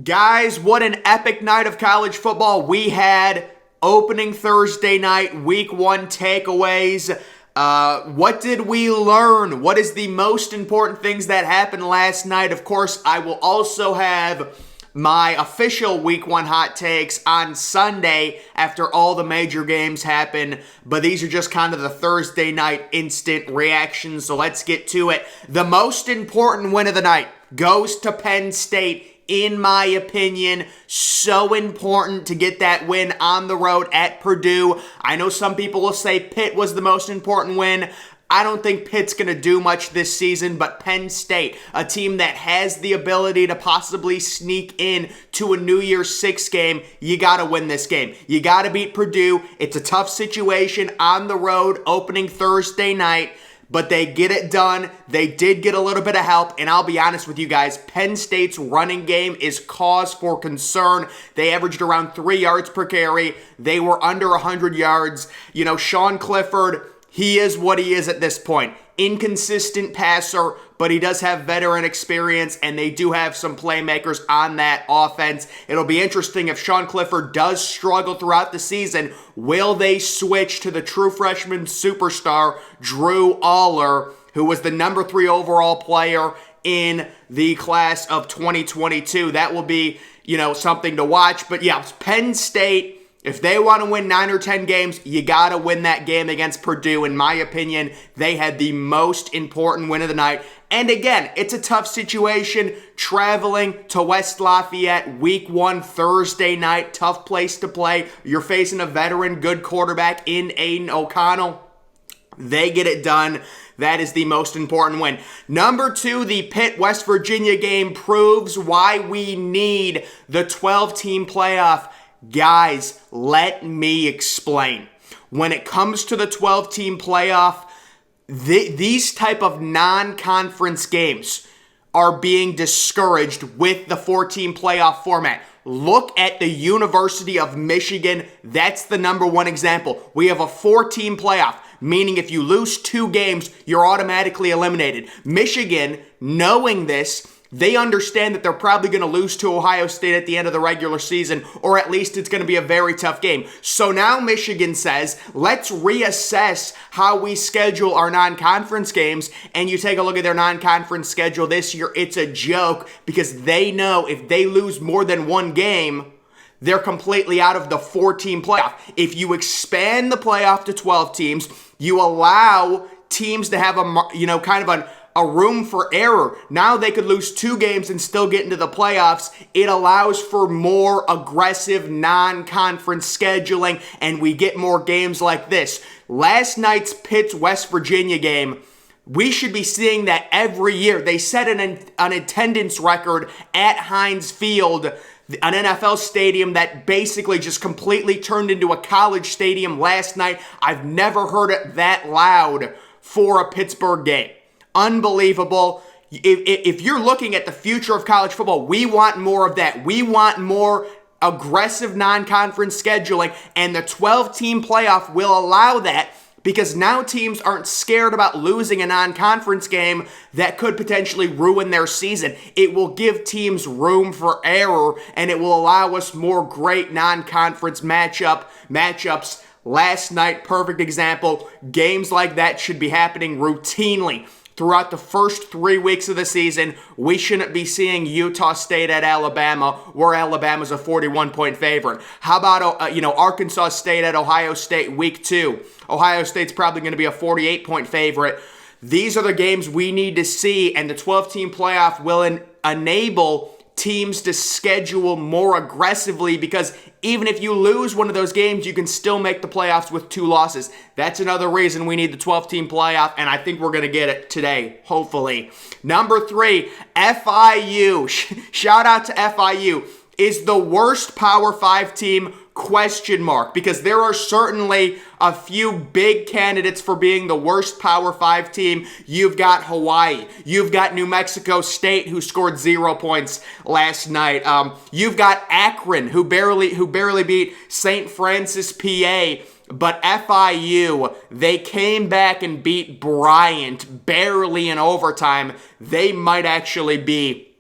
Guys, what an epic night of college football we had. Opening Thursday night, week 1 takeaways. What did we learn? What is the most important things that happened last night? Of course, I will also have my official week 1 hot takes on Sunday after all the major games happen, but these are just kind of the Thursday night instant reactions, so let's get to it. The most important win of the night goes to Penn State. In my opinion, so important to get that win on the road at Purdue. I know some people will say Pitt was the most important win. I don't think Pitt's going to do much this season, but Penn State, a team that has the ability to possibly sneak in to a New Year's Six game, you got to win this game. You got to beat Purdue. It's a tough situation on the road opening Thursday night, but they get it done. They did get a little bit of help, and I'll be honest with you guys, Penn State's running game is cause for concern. They averaged around 3 yards per carry. They were under 100 yards. You know, Sean Clifford, he is what he is at this point. Inconsistent passer, but he does have veteran experience, and they do have some playmakers on that offense. It'll be interesting if Sean Clifford does struggle throughout the season. Will they switch to the true freshman superstar, Drew Aller, who was the number 3 overall player in the class of 2022? That will be, something to watch. But yeah, Penn State, if they want to win 9 or 10 games, you got to win that game against Purdue. In my opinion, they had the most important win of the night. And again, it's a tough situation traveling to West Lafayette week 1 Thursday night. Tough place to play. You're facing a veteran, good quarterback in Aiden O'Connell. They get it done. That is the most important win. Number 2, the Pitt-West Virginia game proves why we need the 12-team playoff. Guys, let me explain. When it comes to the 12-team playoff, these type of non-conference games are being discouraged with the 4-team playoff format. Look at the University of Michigan. That's the number 1 example. We have a 4-team playoff, meaning if you lose 2 games, you're automatically eliminated. Michigan, knowing this, they understand that they're probably going to lose to Ohio State at the end of the regular season, or at least it's going to be a very tough game. So now Michigan says, let's reassess how we schedule our non-conference games, and you take a look at their non-conference schedule this year, it's a joke because they know if they lose more than 1 game, they're completely out of the 4-team playoff. If you expand the playoff to 12 teams, you allow teams to have a room for error. Now they could lose 2 games and still get into the playoffs. It allows for more aggressive non-conference scheduling, and we get more games like this. Last night's Pitt-West Virginia game, we should be seeing that every year. They set an attendance record at Heinz Field, an NFL stadium that basically just completely turned into a college stadium last night. I've never heard it that loud for a Pittsburgh game. Unbelievable. If you're looking at the future of college football, we want more of that. We want more aggressive non-conference scheduling, and the 12-team playoff will allow that because now teams aren't scared about losing a non-conference game that could potentially ruin their season. It will give teams room for error, and it will allow us more great non-conference matchups. Last night, perfect example. Games like that should be happening routinely throughout the first 3 weeks of the season. We shouldn't be seeing Utah State at Alabama, where Alabama's a 41-point favorite. How about Arkansas State at Ohio State week 2? Ohio State's probably going to be a 48-point favorite. These are the games we need to see, and the 12-team playoff will enable teams to schedule more aggressively because even if you lose one of those games, you can still make the playoffs with 2 losses. That's another reason we need the 12-team playoff, and I think we're going to get it today, hopefully. Number 3, FIU. Shout out to FIU. Is the worst Power 5 team? Question mark, because there are certainly a few big candidates for being the worst Power 5 team. You've got Hawaii. You've got New Mexico State, who scored 0 points last night. You've got Akron, who barely beat St. Francis, PA But FIU, they came back and beat Bryant barely in overtime. They might actually be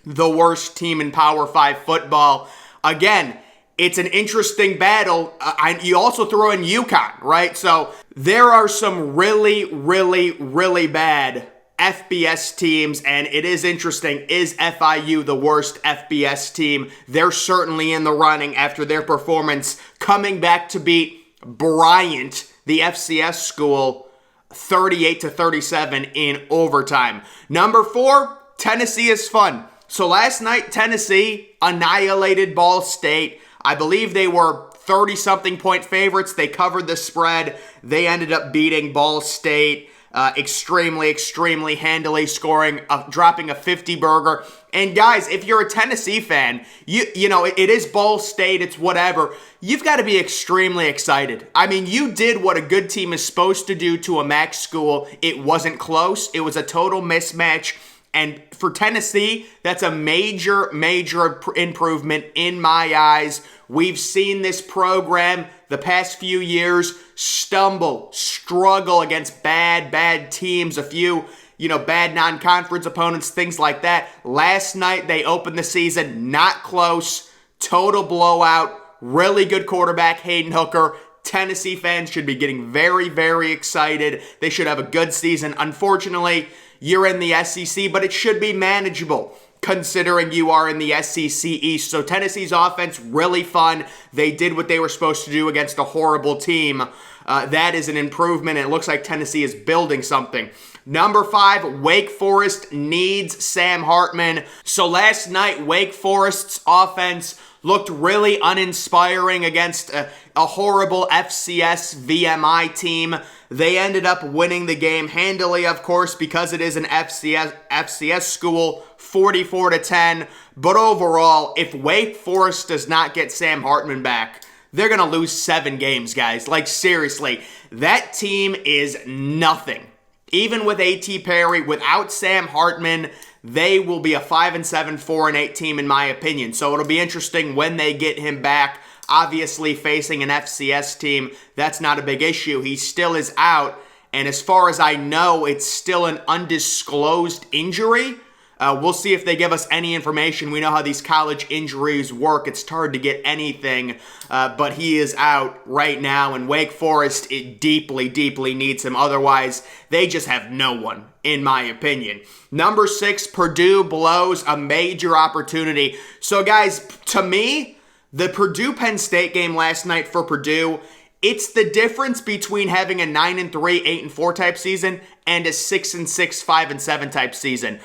the worst team in Power 5 football. Again, it's an interesting battle. You also throw in UConn, right? So there are some really, really, really bad FBS teams, and it is interesting. Is FIU the worst FBS team? They're certainly in the running after their performance coming back to beat Bryant, the FCS school, 38-37 in overtime. Number 4, Tennessee is fun. So last night, Tennessee annihilated Ball State. I believe they were 30-something point favorites. They covered the spread. They ended up beating Ball State extremely handily, dropping a 50-burger. And guys, if you're a Tennessee fan, you know, it is Ball State, it's whatever. You've got to be extremely excited. I mean, you did what a good team is supposed to do to a MAC school. It wasn't close. It was a total mismatch. And for Tennessee, that's a major improvement in my eyes. We've seen this program the past few years struggle against bad teams, a few, bad non-conference opponents, things like that. Last night, they opened the season not close, total blowout, really good quarterback, Hayden Hooker. Tennessee fans should be getting very excited. They should have a good season. Unfortunately, you're in the SEC, but it should be manageable considering you are in the SEC East. So Tennessee's offense, really fun. They did what they were supposed to do against a horrible team. That is an improvement, and it looks like Tennessee is building something. Number 5, Wake Forest needs Sam Hartman. So last night, Wake Forest's offense looked really uninspiring against a horrible FCS VMI team. They ended up winning the game handily, of course, because it is an FCS school, 44-10. But overall, if Wake Forest does not get Sam Hartman back, they're going to lose 7 games, guys. Like, seriously, that team is nothing. Even with A.T. Perry, without Sam Hartman, they will be a 5-7, 4-8 team in my opinion. So it'll be interesting when they get him back. Obviously, facing an FCS team, that's not a big issue. He still is out. And as far as I know, it's still an undisclosed injury. We'll see if they give us any information. We know how these college injuries work. It's hard to get anything, but he is out right now, and Wake Forest, it deeply needs him. Otherwise, they just have no one, in my opinion. Number 6, Purdue blows a major opportunity. So, guys, to me, the Purdue-Penn State game last night for Purdue, it's the difference between having a 9-3, 8-4 type season and a 6-6, 5-7 type season.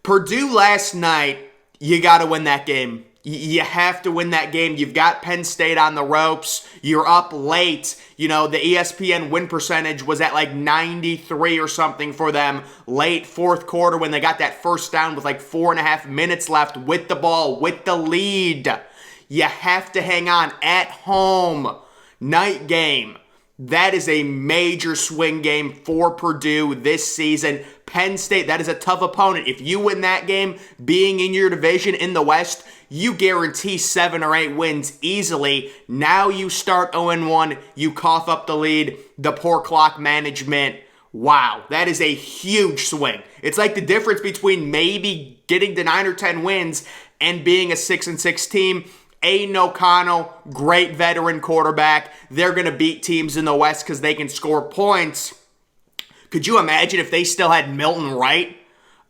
Purdue last night, you got to win that game. You have to win that game. You've got Penn State on the ropes. You're up late. The ESPN win percentage was at like 93 or something for them late fourth quarter when they got that first down with like 4.5 minutes left with the ball, with the lead. You have to hang on at home. Night game. That is a major swing game for Purdue this season. Penn State, that is a tough opponent. If you win that game, being in your division in the West, you guarantee 7 or 8 wins easily. Now you start 0-1, you cough up the lead, the poor clock management. Wow, that is a huge swing. It's like the difference between maybe getting to 9 or 10 wins and being a 6-6 team. Aiden O'Connell, great veteran quarterback. They're going to beat teams in the West because they can score points. Could you imagine if they still had Milton Wright?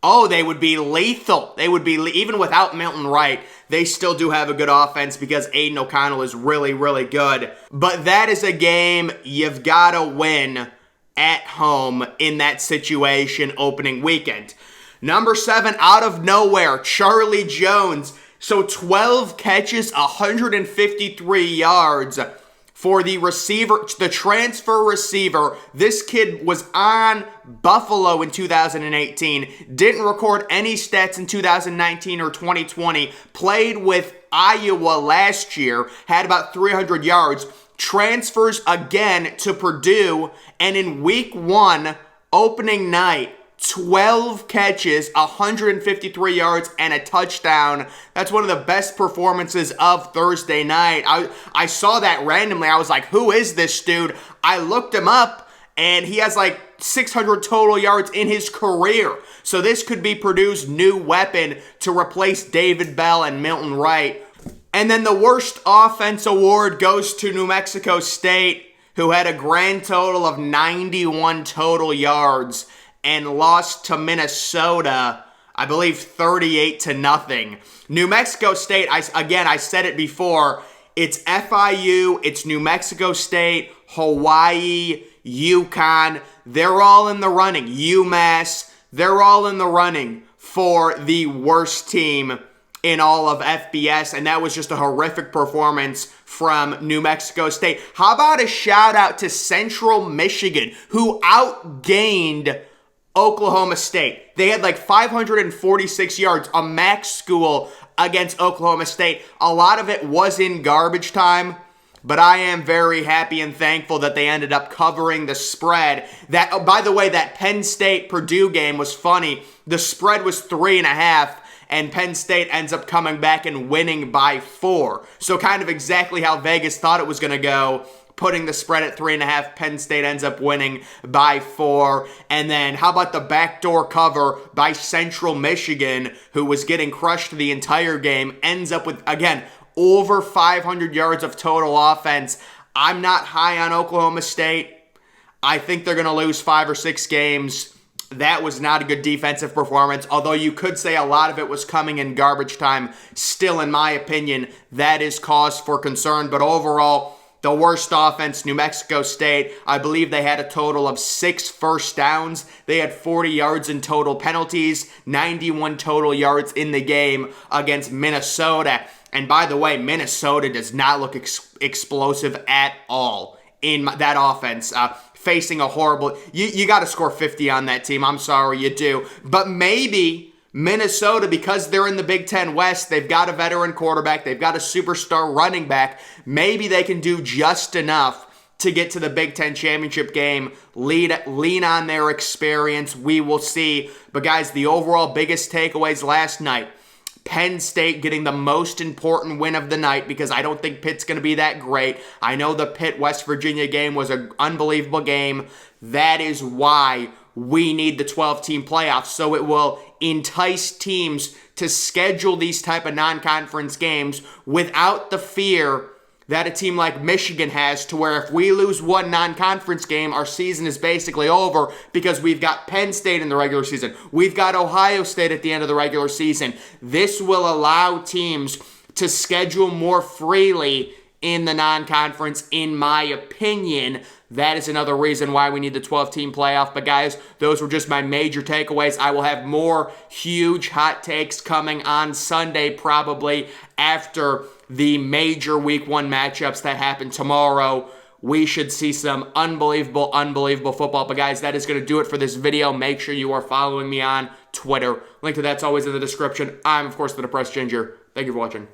Oh, they would be lethal. They would be, even without Milton Wright, they still do have a good offense because Aiden O'Connell is really good. But that is a game you've got to win at home in that situation opening weekend. Number 7, out of nowhere, Charlie Jones. So 12 catches, 153 yards for the receiver, the transfer receiver. This kid was on Buffalo in 2018, didn't record any stats in 2019 or 2020, played with Iowa last year, had about 300 yards, transfers again to Purdue, and in week 1, opening night, 12 catches, 153 yards, and a touchdown. That's one of the best performances of Thursday night. I saw that randomly. I was like, who is this dude? I looked him up, and he has like 600 total yards in his career. So this could be Purdue's new weapon to replace David Bell and Milton Wright. And then the worst offense award goes to New Mexico State, who had a grand total of 91 total yards and lost to Minnesota, I believe 38-0. New Mexico State, I said it before, it's FIU, it's New Mexico State, Hawaii, UConn, they're all in the running. UMass, they're all in the running for the worst team in all of FBS, and that was just a horrific performance from New Mexico State. How about a shout out to Central Michigan, who outgained Oklahoma State? They had like 546 yards, a max school against Oklahoma State. A lot of it was in garbage time, but I am very happy and thankful that they ended up covering the spread. That, by the way, that Penn State Purdue game was funny. The spread was 3.5, and Penn State ends up coming back and winning by 4. So kind of exactly how Vegas thought it was going to go. Putting the spread at 3.5, Penn State ends up winning by 4. And then how about the backdoor cover by Central Michigan, who was getting crushed the entire game, ends up with, again, over 500 yards of total offense. I'm not high on Oklahoma State. I think they're going to lose 5 or 6 games. That was not a good defensive performance, although you could say a lot of it was coming in garbage time. Still, in my opinion, that is cause for concern. But overall, the worst offense, New Mexico State. I believe they had a total of 6 first downs. They had 40 yards in total penalties, 91 total yards in the game against Minnesota. And by the way, Minnesota does not look explosive at all in that offense. Facing a horrible... You got to score 50 on that team. I'm sorry, you do. But maybe Minnesota, because they're in the Big Ten West, they've got a veteran quarterback, they've got a superstar running back, maybe they can do just enough to get to the Big Ten championship game, lean on their experience. We will see. But guys, the overall biggest takeaways last night, Penn State getting the most important win of the night, because I don't think Pitt's going to be that great. I know the Pitt-West Virginia game was an unbelievable game. That is why we need the 12-team playoffs, so it will entice teams to schedule these type of non-conference games without the fear that a team like Michigan has, to where if we lose one non-conference game, our season is basically over, because we've got Penn State in the regular season. We've got Ohio State at the end of the regular season. This will allow teams to schedule more freely in the non-conference, in my opinion. That is another reason why we need the 12-team playoff. But guys, those were just my major takeaways. I will have more huge hot takes coming on Sunday, probably after the major Week 1 matchups that happen tomorrow. We should see some unbelievable football. But guys, that is going to do it for this video. Make sure you are following me on Twitter. Link to that's always in the description. I'm, of course, the Depressed Ginger. Thank you for watching.